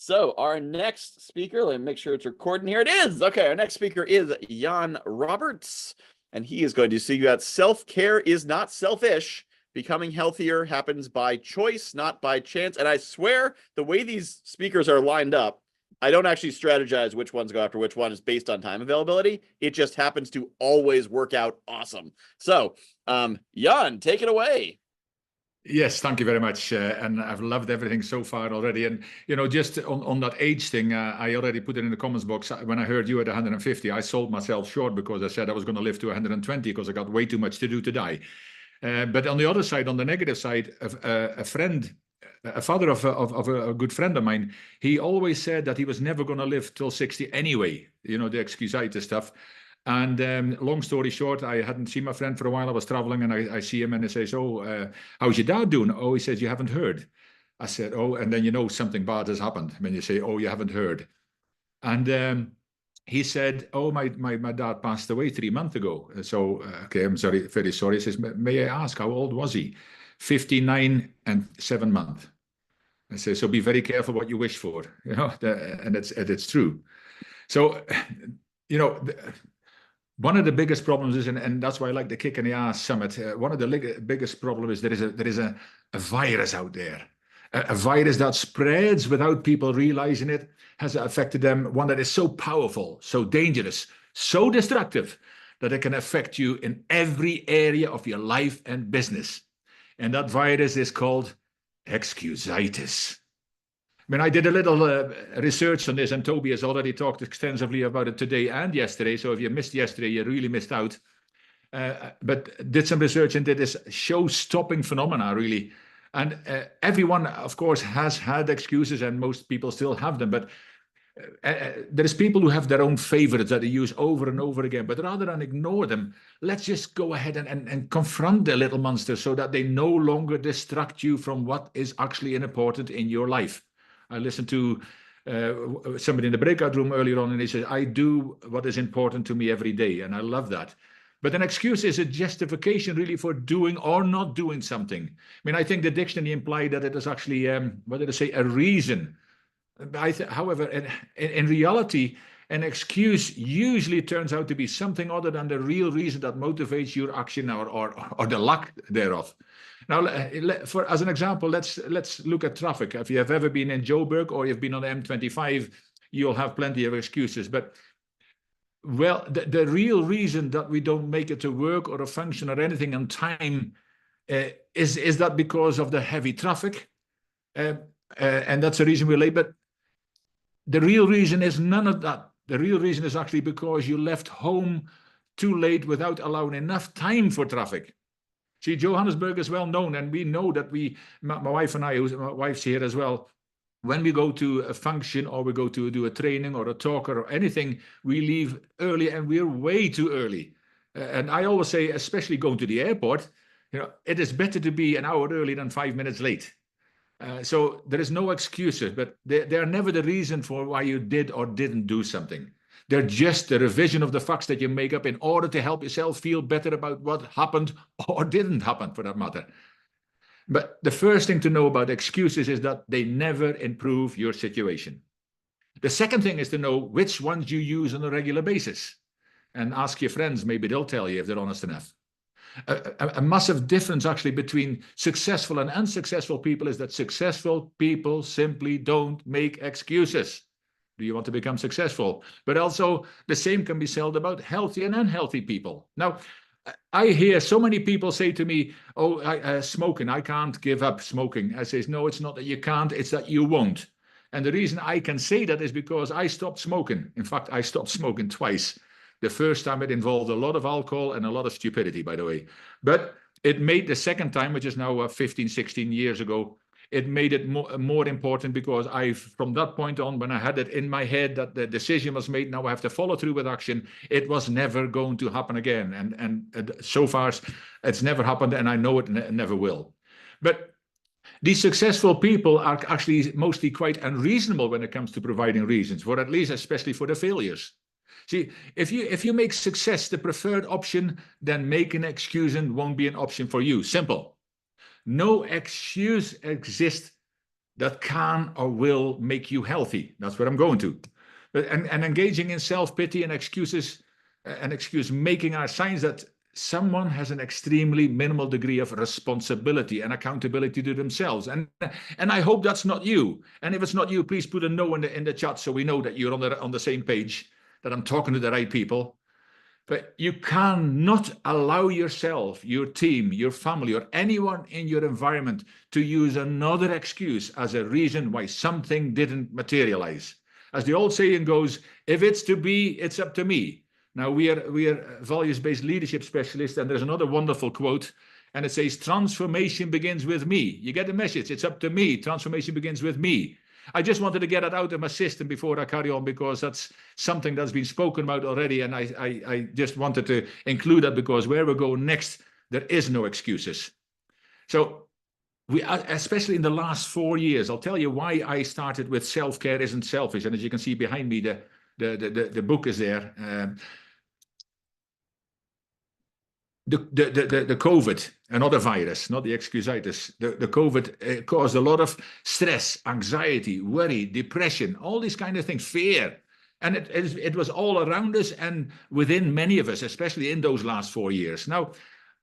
So our next speaker, let me make sure it's recording here. It is. Okay, our next speaker is Jan Robberts, and he is going to see that self-care is not selfish. Becoming healthier happens by choice, not by chance. And I swear the way these speakers are lined up, I don't actually strategize which ones go after which one is based on time availability. It just happens to always work out awesome. So, Jan, take it away. Yes, thank you very much. And I've loved everything so far already. And, just on that age thing, I already put it in the comments box. When I heard you at 150, I sold myself short because I said I was going to live to 120 because I got way too much to do to die. But on the other side, on the negative side, a father of a good friend of mine, he always said that he was never going to live till 60 anyway, the excusitis stuff. And long story short, I hadn't seen my friend for a while. I was traveling and I see him and he says, how's your dad doing? Oh, he says, you haven't heard. I said, oh, and then something bad has happened when you say, oh, you haven't heard. And he said, oh, my dad passed away 3 months ago. So, okay, I'm sorry, very sorry. He says, may I ask, how old was he? 59 and 7 months. I say, so be very careful what you wish for, and it's true. So, one of the biggest problems is, and that's why I like the Kick in the Ass Summit, one of the biggest problems is there is a virus out there. A virus that spreads without people realizing it, has affected them, one that is so powerful, so dangerous, so destructive, that it can affect you in every area of your life and business. And that virus is called excusitis. I mean, I did a little research on this, and Toby has already talked extensively about it today and yesterday. So if you missed yesterday, you really missed out. But did some research into this show-stopping phenomena, really. And everyone, of course, has had excuses, and most people still have them. But there is people who have their own favorites that they use over and over again. But rather than ignore them, let's just go ahead and confront the little monsters so that they no longer distract you from what is actually important in your life. I listened to somebody in the breakout room earlier on, and he said, I do what is important to me every day. And I love that. But an excuse is a justification really for doing or not doing something. I mean, I think the dictionary implied that it is actually, what did I say, a reason. However, in reality, an excuse usually turns out to be something other than the real reason that motivates your action or the lack thereof. Now, as an example, let's look at traffic. If you have ever been in Joburg or you've been on the M25, you'll have plenty of excuses. But, well, the real reason that we don't make it to work or a function or anything on time is that because of the heavy traffic? And that's the reason we're late. But the real reason is none of that. The real reason is actually because you left home too late without allowing enough time for traffic. See, Johannesburg is well known, and we know that my wife and I, my wife's here as well, when we go to a function or we go to do a training or a talk or anything, we leave early, and we're way too early. And I always say, especially going to the airport, it is better to be an hour early than 5 minutes late. So there is no excuses, but they are never the reason for why you did or didn't do something. They're just a revision of the facts that you make up in order to help yourself feel better about what happened or didn't happen, for that matter. But the first thing to know about excuses is that they never improve your situation. The second thing is to know which ones you use on a regular basis. And ask your friends, maybe they'll tell you if they're honest enough. A massive difference actually between successful and unsuccessful people is that successful people simply don't make excuses. Do you want to become successful? But also the same can be said about healthy and unhealthy people. Now, I hear so many people say to me, smoking, I can't give up smoking. I say, no, it's not that you can't, it's that you won't. And the reason I can say that is because I stopped smoking. In fact, I stopped smoking twice. The first time it involved a lot of alcohol and a lot of stupidity, by the way. But it made the second time, which is now 15, 16 years ago, it made it more important because from that point on, when I had it in my head that the decision was made, now I have to follow through with action, it was never going to happen again. And so far, it's never happened, and I know it never will. But these successful people are actually mostly quite unreasonable when it comes to providing reasons, for at least especially for the failures. See, if you make success the preferred option, then making an excuse won't be an option for you. Simple. No excuse exists that can or will make you healthy. That's what I'm going to. And engaging in self-pity and excuses and excuse making are signs that someone has an extremely minimal degree of responsibility and accountability to themselves. And I hope that's not you. And if it's not you, please put a no in the chat so we know that you're on the same page, that I'm talking to the right people. But you cannot allow yourself, your team, your family, or anyone in your environment to use another excuse as a reason why something didn't materialize. As the old saying goes, if it's to be, it's up to me. Now, we are values-based leadership specialists, and there's another wonderful quote, and it says, transformation begins with me. You get the message, it's up to me. Transformation begins with me. I just wanted to get it out of my system before I carry on, because that's something that's been spoken about already, and I just wanted to include that, because where we're going next, there is no excuses. So we are, especially in the last 4 years, I'll tell you why I started with self-care isn't selfish, and as you can see behind me, the book is there. The COVID, another virus, not the excusitis, the COVID caused a lot of stress, anxiety, worry, depression, all these kind of things, fear. And it was all around us and within many of us, especially in those last 4 years. Now,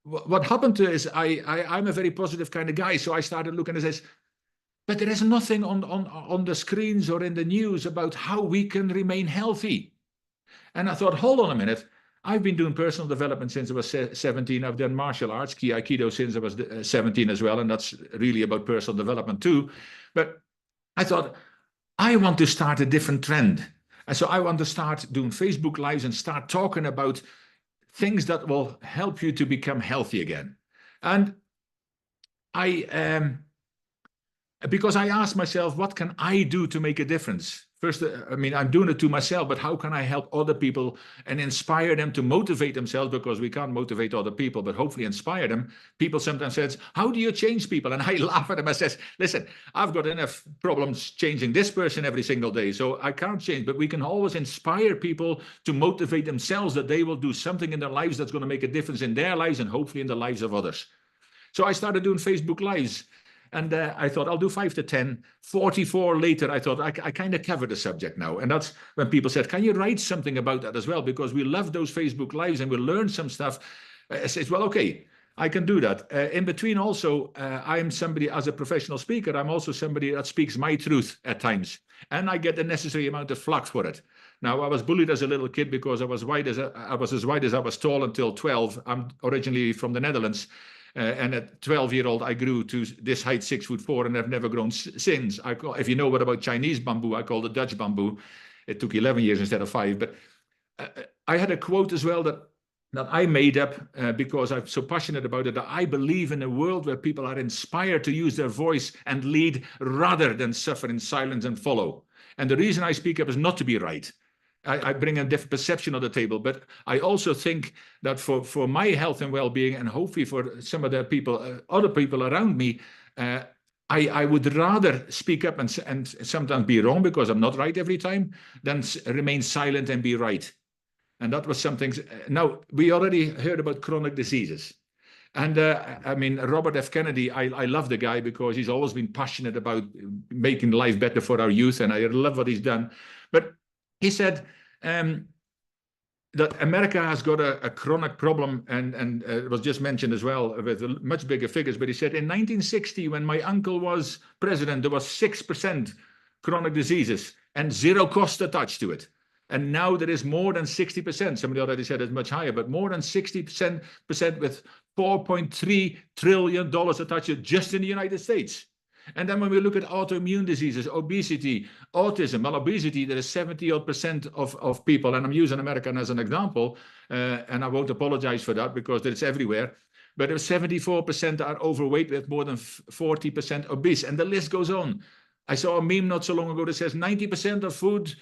what happened to is I'm a very positive kind of guy, so I started looking at this, but there is nothing on the screens or in the news about how we can remain healthy. And I thought, hold on a minute. I've been doing personal development since I was 17. I've done martial arts, Aikido, since I was 17 as well. And that's really about personal development too. But I thought, I want to start a different trend. And so I want to start doing Facebook Lives and start talking about things that will help you to become healthy again. And because I asked myself, what can I do to make a difference? First, I mean, I'm doing it to myself, but how can I help other people and inspire them to motivate themselves? Because we can't motivate other people, but hopefully inspire them. People sometimes say, how do you change people? And I laugh at them. I says, listen, I've got enough problems changing this person every single day, so I can't change, but we can always inspire people to motivate themselves that they will do something in their lives that's going to make a difference in their lives and hopefully in the lives of others. So I started doing Facebook Lives. And I thought, I'll do 5 to 10. 44 later, I thought, I kind of covered the subject now. And that's when people said, can you write something about that as well? Because we love those Facebook Lives and we learn some stuff. I said, well, okay, I can do that. In between also, I'm somebody, as a professional speaker, I'm also somebody that speaks my truth at times. And I get the necessary amount of flack for it. Now, I was bullied as a little kid because I was as wide as I was tall until 12. I'm originally from the Netherlands. And at 12-year-old, I grew to this height, 6'4", and I've never grown since. If you know what about Chinese bamboo, I call it Dutch bamboo. It took 11 years instead of 5. But I had a quote as well that I made up because I'm so passionate about it, that I believe in a world where people are inspired to use their voice and lead rather than suffer in silence and follow. And the reason I speak up is not to be right. I bring a different perception on the table, but I also think that for my health and well-being, and hopefully for some of the people, other people around me, I would rather speak up and sometimes be wrong because I'm not right every time, than remain silent and be right. And that was something. Now, we already heard about chronic diseases. And I mean, Robert F. Kennedy, I love the guy because he's always been passionate about making life better for our youth, and I love what he's done. But he said that America has got a chronic problem, and it was just mentioned as well with much bigger figures. But he said in 1960, when my uncle was president, there was 6% chronic diseases and 0 cost attached to it. And now there is more than 60%. Somebody already said it's much higher, but more than 60% with $4.3 trillion attached to it just in the United States. And then when we look at autoimmune diseases, obesity, autism, well, obesity, there is 70% of people, and I'm using America as an example, and I won't apologize for that because it's everywhere, but there's 74% are overweight with more than 40% obese, and the list goes on. I saw a meme not so long ago that says 90% of food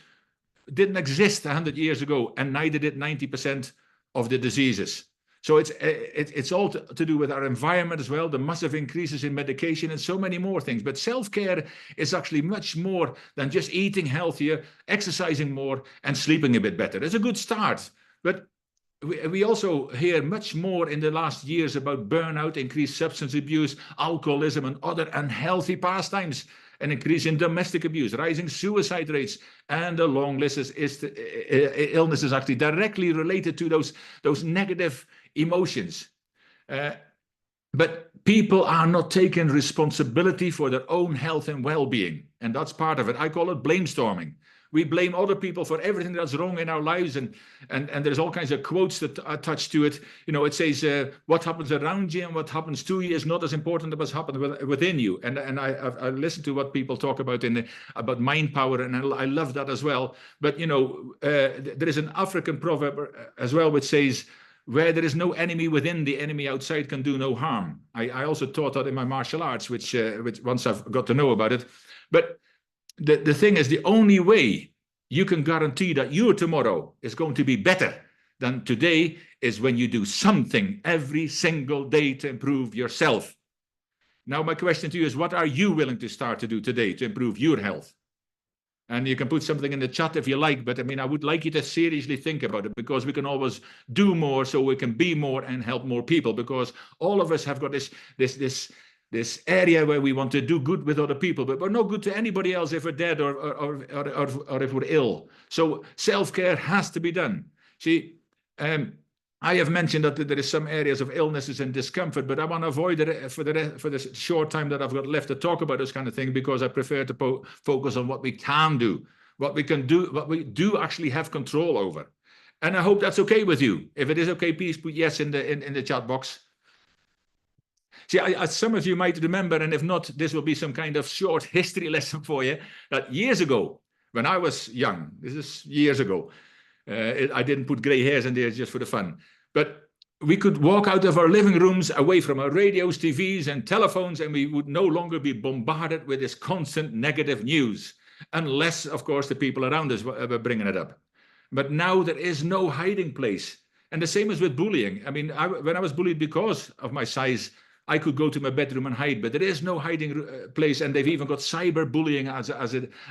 didn't exist 100 years ago, and neither did 90% of the diseases. So it's all to do with our environment as well, the massive increases in medication and so many more things. But self-care is actually much more than just eating healthier, exercising more, and sleeping a bit better. It's a good start. But we also hear much more in the last years about burnout, increased substance abuse, alcoholism, and other unhealthy pastimes. an increase in domestic abuse, rising suicide rates, and a long list is illnesses actually directly related to those negative emotions. But people are not taking responsibility for their own health and well-being, and that's part of it. I call it blamestorming. We blame other people for everything that's wrong in our lives, and there's all kinds of quotes that are attached to it. You know, it says, what happens around you and what happens to you is not as important as what's happened within you. And I listen to what people talk about about mind power, and I love that as well. But, you know, there is an African proverb as well which says, where there is no enemy within, the enemy outside can do no harm. I also taught that in my martial arts, which once I've got to know about it. But the thing is, the only way you can guarantee that your tomorrow is going to be better than today is when you do something every single day to improve yourself. Now, my question to you is, what are you willing to start to do today to improve your health? And you can put something in the chat if you like, but I mean, I would like you to seriously think about it, because we can always do more so we can be more and help more people, because all of us have got this area where we want to do good with other people, but we're not good to anybody else if we're dead or if we're ill. So self-care has to be done. See, I have mentioned that there is some areas of illnesses and discomfort, but I want to avoid it for the short time that I've got left to talk about this kind of thing, because I prefer to focus on what we can do, what we can do, what we do actually have control over. And I hope that's okay with you. If it is okay, please put yes in the chat box. See, some of you might remember, and if not, this will be some kind of short history lesson for you, that years ago, when I was young, this is years ago, I didn't put gray hairs in there just for the fun, but we could walk out of our living rooms away from our radios, TVs, and telephones, and we would no longer be bombarded with this constant negative news, unless, of course, the people around us were bringing it up. But now there is no hiding place. And the same is with bullying. I mean, when I was bullied because of my size, I could go to my bedroom and hide, but there is no hiding place. And they've even got cyberbullying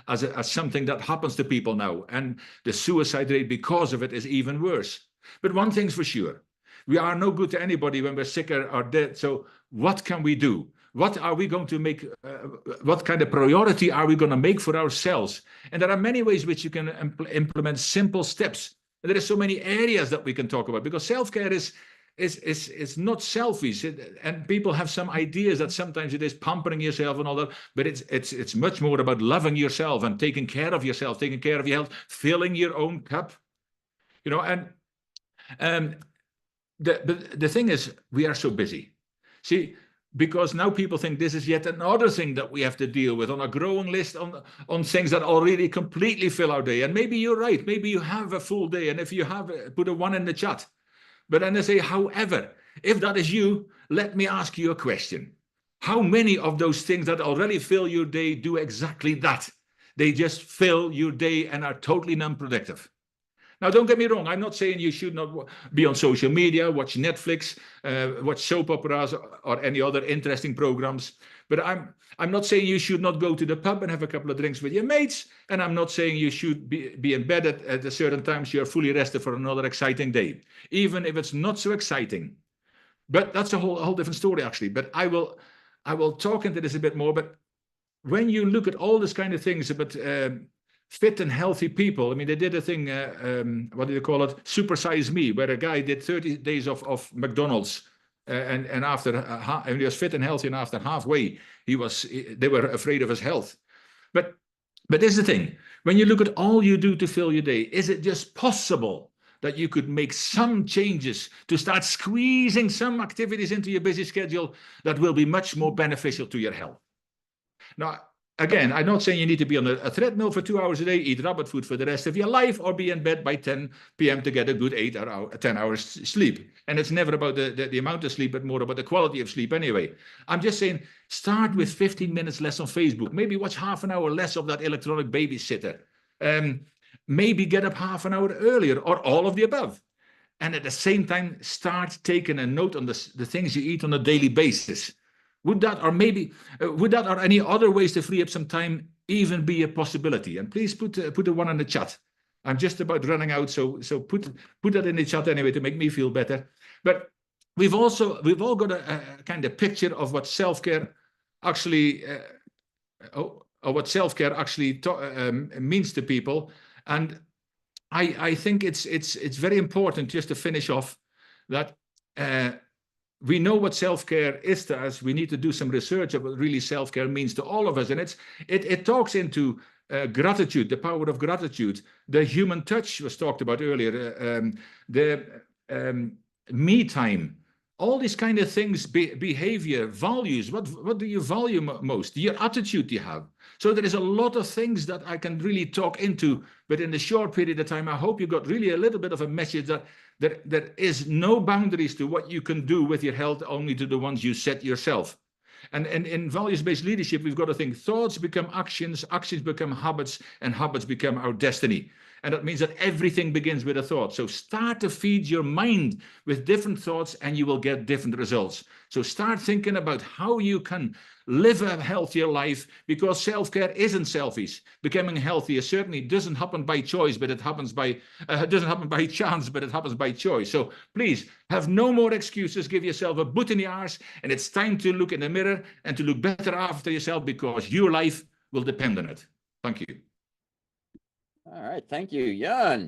as something that happens to people now. And the suicide rate because of it is even worse. But one thing's for sure, we are no good to anybody when we're sick or dead. So what can we do? What are we going to make? What kind of priority are we going to make for ourselves? And there are many ways which you can implement simple steps. And there are so many areas that we can talk about, because self-care is not selfish, and people have some ideas that sometimes it is pampering yourself and all that, but it's much more about loving yourself and taking care of yourself, taking care of your health, filling your own cup, you know. And the thing is, we are so busy, see, because now people think this is yet another thing that we have to deal with on a growing list on things that already completely fill our day. And maybe you're right, maybe you have a full day, and if you have, put a 1 in the chat. But then they say, however, if that is you, let me ask you a question. How many of those things that already fill your day do exactly that? They just fill your day and are totally non-productive. Now, don't get me wrong. I'm not saying you should not be on social media, watch Netflix, watch soap operas or any other interesting programs. But I'm not saying you should not go to the pub and have a couple of drinks with your mates. And I'm not saying you should be in bed at a certain time so you're fully rested for another exciting day, even if it's not so exciting. But that's a whole different story, actually. But I will talk into this a bit more. But when you look at all this kind of things about fit and healthy people, I mean, they did a thing, what do they call it? Super Size Me, where a guy did 30 days of McDonald's. And after and he was fit and healthy, and after halfway, they were afraid of his health. But this is the thing. When you look at all you do to fill your day, is it just possible that you could make some changes to start squeezing some activities into your busy schedule that will be much more beneficial to your health? Now, again, I'm not saying you need to be on a treadmill for 2 hours a day, eat rabbit food for the rest of your life, or be in bed by 10 p.m. to get a good 10 hours sleep. And it's never about the amount of sleep, but more about the quality of sleep anyway. I'm just saying, start with 15 minutes less on Facebook. Maybe watch half an hour less of that electronic babysitter. Maybe get up half an hour earlier, or all of the above. And at the same time, start taking a note on the things you eat on a daily basis. Would that, or any other ways to free up some time, even be a possibility? And please put a 1 in the chat. I'm just about running out, so put that in the chat anyway to make me feel better. But we've all got a kind of picture of what self-care actually. what self-care actually means to people. And I think it's very important, just to finish off, that we know what self-care is to us. We need to do some research of what really self-care means to all of us. And it talks into gratitude, the power of gratitude. The human touch was talked about earlier, the me time, all these kind of things, behavior, values. What do you value most? Your attitude you have. So there is a lot of things that I can really talk into, but in a short period of time, I hope you got really a little bit of a message that there is no boundaries to what you can do with your health, only to the ones you set yourself. And in values-based leadership, we've got to think thoughts become actions, actions become habits, and habits become our destiny. And that means that everything begins with a thought. So start to feed your mind with different thoughts and you will get different results. So start thinking about how you can live a healthier life, because self-care isn't selfish. Becoming healthier certainly doesn't happen by choice, but it happens by doesn't happen by chance, but it happens by choice. So please have no more excuses. Give yourself a boot in the arse, and it's time to look in the mirror and to look better after yourself, because your life will depend on it. Thank you. All right. Thank you, Jan.